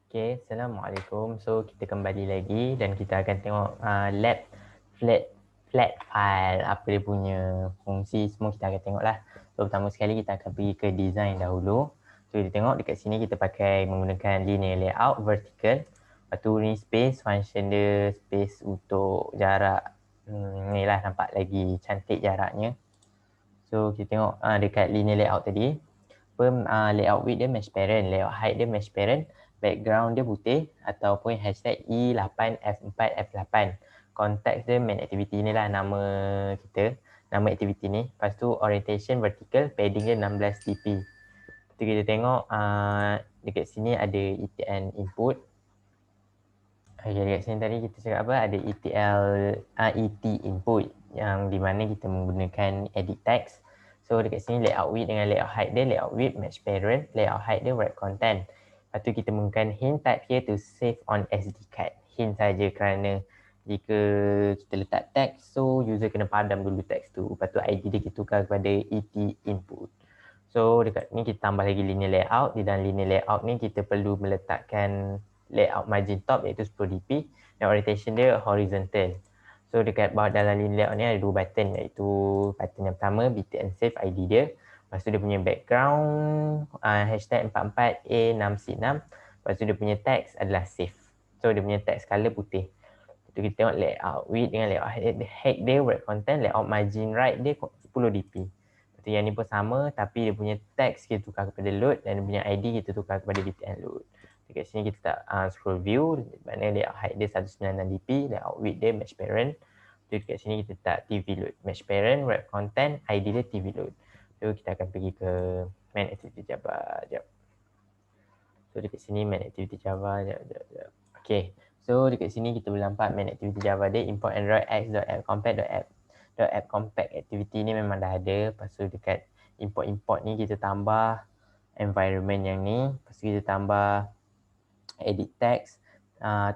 Okay, Assalamualaikum. So kita kembali lagi dan kita akan tengok lab flat file, apa dia punya fungsi, semua kita akan tengok lah. So pertama sekali kita akan pergi ke design dahulu. So kita tengok dekat sini kita pakai menggunakan linear layout vertical. Lepas tu ni space, function dia space untuk jarak. Ni lah nampak lagi cantik jaraknya. So kita tengok dekat linear layout tadi, layout width dia mesh parent, layout height dia mesh parent, background dia putih ataupun hashtag E8F4F8. Context dia main activity ni lah nama kita, nama activity ni. Lepas tu orientation vertical, padding dia 16 dp. Lepas tu kita tengok dekat sini ada ETN input. Okay, dekat sini tadi kita cakap apa? Ada ET input yang di mana kita menggunakan edit text. So dekat sini layout width dengan layout height dia, layout width match parent, layout height dia wrap content. Lepas tu kita menggunakan hint type here to save on SD card. Hint saja kerana jika kita letak text, so user kena padam dulu text tu. Lepas tu ID dia kita tukar kepada ET input. So dekat ni kita tambah lagi linear layout. Di dalam linear layout ni kita perlu meletakkan layout margin top iaitu 10 dp dan orientation dia horizontal. So dekat bawah dalam linear layout ni ada dua button iaitu button yang pertama BTN save ID dia. Lepas tu dia punya background hashtag 44A6C6. Lepas tu dia punya text adalah save. So dia punya text color putih. Lepas tu kita tengok layout width dengan layout height dia wrap content, layout margin right dia 10 dp. Lepas tu yang ni pun sama tapi dia punya text kita tukar kepada load dan dia punya ID kita tukar kepada BTN load. Dekat sini kita tak scroll view, mana layout height dia 196 dp, layout width dia match parent. Jadi dekat sini kita tak TV load, match parent, wrap content, ID dia TV load. So kita akan pergi ke main activity Java. Sekejap. So dekat sini main activity Java. Sekejap. Okay. So dekat sini kita boleh nampak main activity Java dia import android x.appcompact.app compact activity ni memang dah ada. Lepas tu dekat import ni kita tambah environment yang ni. Lepas tu kita tambah edit text,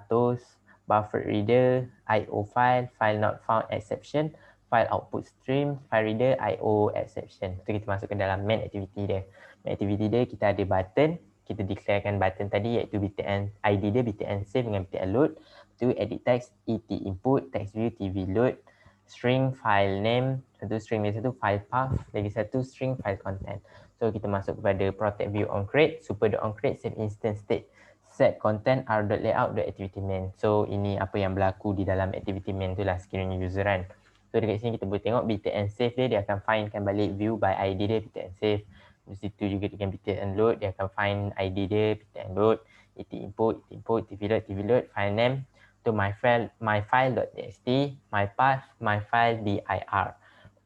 toast, buffer reader, IO file, file not found exception, file output stream, file reader, IO exception. Itu kita masuk ke dalam main activity dia. Main activity dia kita ada button, kita declarekan button tadi iaitu BTN ID dia BTN save dengan BTN load. Tu edit text, ET input, text view, TV load, string file name, satu string dia satu file path, lagi satu string file content. So kita masuk kepada protect view on create, super.onCreate save instance state. Set content r.layout.activity main. So ini apa yang berlaku di dalam activity main tu lah sekiranya user kan. So dekat sini kita boleh tengok BTN save dia akan findkan balik view by ID dia BTN save. Di situ juga dengan BTN load dia akan find ID dia BTN load, ET input, TV load, file name to my file.txt, my path, my file dir.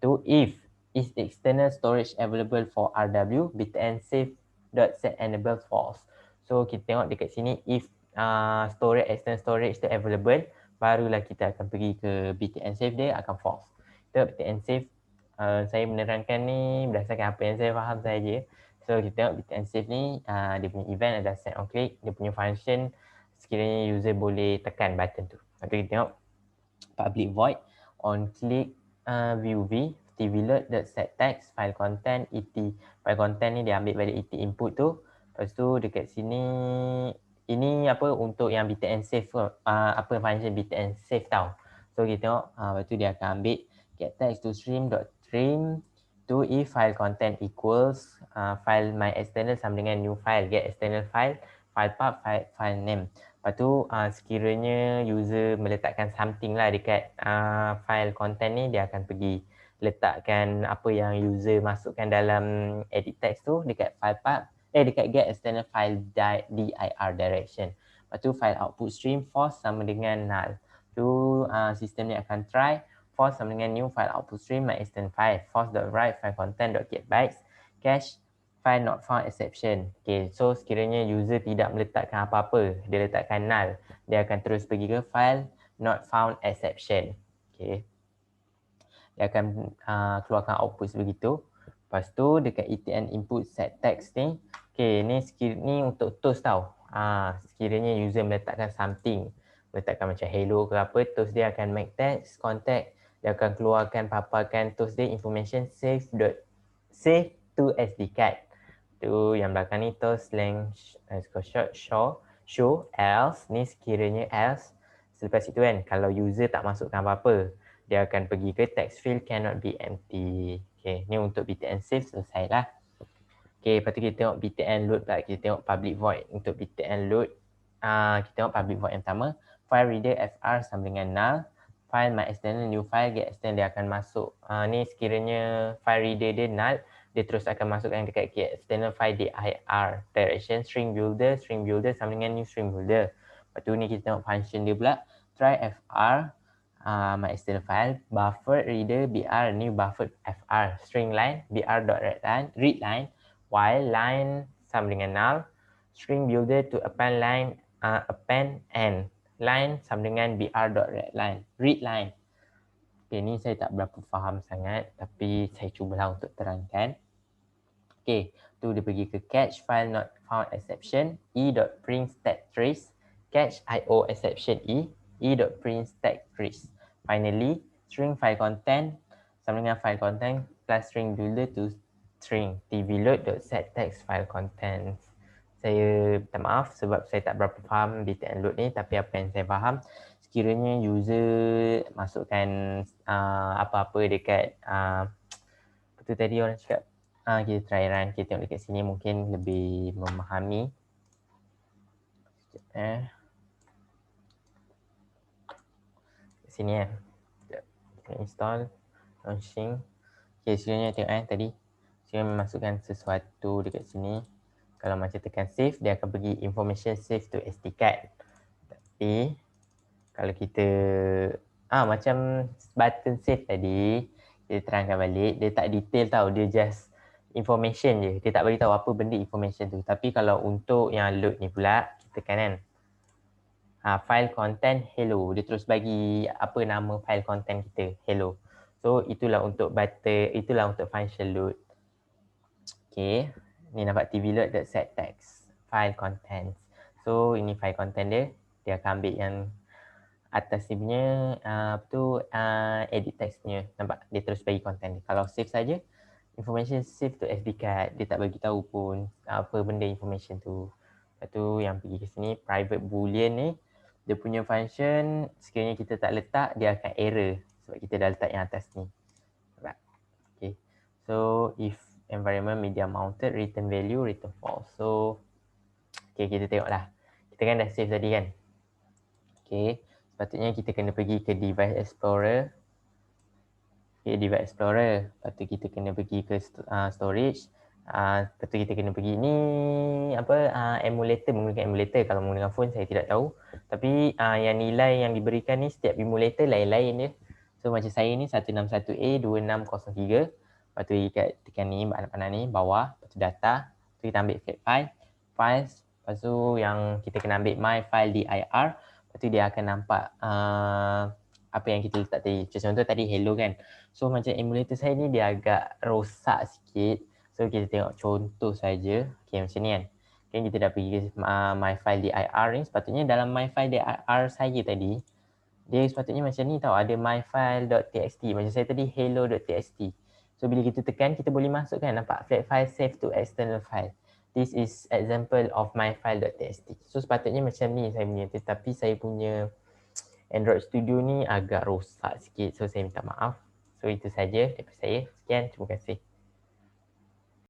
To if is external storage available for RW, BTN save.set enable false. So kita tengok dekat sini if external storage tu available, barulah kita akan pergi ke BTN save dia akan false. Kita BTN save saya menerangkan ni berdasarkan apa yang saya faham saja. So kita tengok BTN save ni dia punya event adalah set on click, dia punya function sekiranya user boleh tekan button tu. Lepas tu kita tengok public void on click view v TV load set text file content ET. File content ni dia ambil balik ET input tu. Lepas tu dekat sini ini apa untuk yang BTN save apa function BTN save tau. So kita tengok lepas tu dia akan ambil get text to stream.trim to if file content equals file my external sama dengan new file, get external file path, file name. Lepas tu sekiranya user meletakkan something lah dekat file content ni, dia akan pergi letakkan apa yang user masukkan dalam edit text tu dekat file path, dekat get external file dir direction. Lepas tu file output stream false sama dengan null. Tu sistem ni akan try false sama dengan new file output stream my external file false.write file content.get bytes cache file not found exception. Okay, so sekiranya user tidak meletakkan apa-apa, dia letakkan null, dia akan terus pergi ke file not found exception. Okay, dia akan keluarkan output sebegitu. Lepas tu dekat ETN input set text ni, okay, ni untuk toast tau. Sekiranya user meletakkan something, meletakkan macam hello ke apa, toast dia akan make text contact, dia akan keluarkan paparkan toast dia information save to SD card. Tu yang belakang ni toast slang short show show else, ni sekiranya else selepas itu kan kalau user tak masukkan apa-apa, dia akan pergi ke text field cannot be empty. Okay, ni untuk btn save selesai lah. Okay, lepas tu kita tengok btn load pula. Kita tengok public void untuk btn load. Kita tengok public void yang pertama. File reader fr sama dengan null. File my external new file get external dia akan masuk. Ni sekiranya file reader dia null, dia terus akan masukkan dekat get external file dir. Direction string builder sama dengan new string builder. Lepas tu ni kita tengok function dia pula. Try fr my external file buffer reader br new buffer fr string line read line while line sama dengan null, string builder to append line append and line sama dengan br.readline read line. Okay, ni saya tak berapa faham sangat tapi saya cubalah untuk terangkan. Okay, tu dia pergi ke catch file not found exception e.print stack trace catch io exception e.print stack trace. Finally, string file content sama dengan file content plus string builder to string tvload.set text file contents. Saya minta maaf sebab saya tak berapa faham btn load ni, tapi apa yang saya faham sekiranya user masukkan apa-apa dekat apa tu tadi orang cakap, kita try run, kita tengok dekat sini mungkin lebih memahami. Sekejap, sini kan kita install launching. Okay, sekiranya tengok tadi sekiranya memasukkan sesuatu dekat sini, kalau macam tekan save, dia akan pergi information save to SD card. Tapi kalau kita macam button save tadi, kita terangkan balik, dia tak detail tau, dia just information je, dia tak bagi tahu apa benda information tu. Tapi kalau untuk yang load ni pula, kita kan file content hello, dia terus bagi apa nama file content kita, hello. So itulah untuk button, itulah untuk function load. Okay, ni nampak tvload.set text file contents. So ini file content dia, dia akan ambil yang atas ni punya edit text punya, nampak dia terus bagi content dia. Kalau save saja, information save to SD card, dia tak bagi tahu pun apa benda information tu. Lepas tu yang pergi ke sini private boolean ni, dia punya function sekiranya kita tak letak, dia akan error sebab kita dah letak yang atas ni. Okay, so if environment media mounted return value return false. So okay, kita tengoklah, kita kan dah save tadi kan. Okay, sepatutnya kita kena pergi ke device explorer. Okay, device explorer, lepas tu kita kena pergi ke storage. Lepas tu kita kena pergi ni emulator, menggunakan emulator. Kalau menggunakan phone saya tidak tahu, tapi yang nilai yang diberikan ni setiap emulator lain-lain dia. So macam saya ni 161A2603. Lepas tu tekan ni panah ni bawah, lepas tu data, lepas tu kita ambil flat file, files, lepas tu yang kita kena ambil my file dir. Lepas tu dia akan nampak apa yang kita letak tadi. Contoh tadi hello kan. So macam emulator saya ni dia agak rosak sikit. So kita tengok contoh saja. Okay, macam ni kan. Okay, kita dah pergi ke my file dir ni. Sepatutnya dalam my file dir saya tadi, dia sepatutnya macam ni tau. Ada myfile.txt. Macam saya tadi hello.txt. So bila kita tekan, kita boleh masukkan, nampak flat file save to external file. This is example of myfile.txt. So sepatutnya macam ni saya punya, tetapi saya punya Android Studio ni agak rosak sikit. So saya minta maaf. So itu saja daripada saya. Sekian, terima kasih.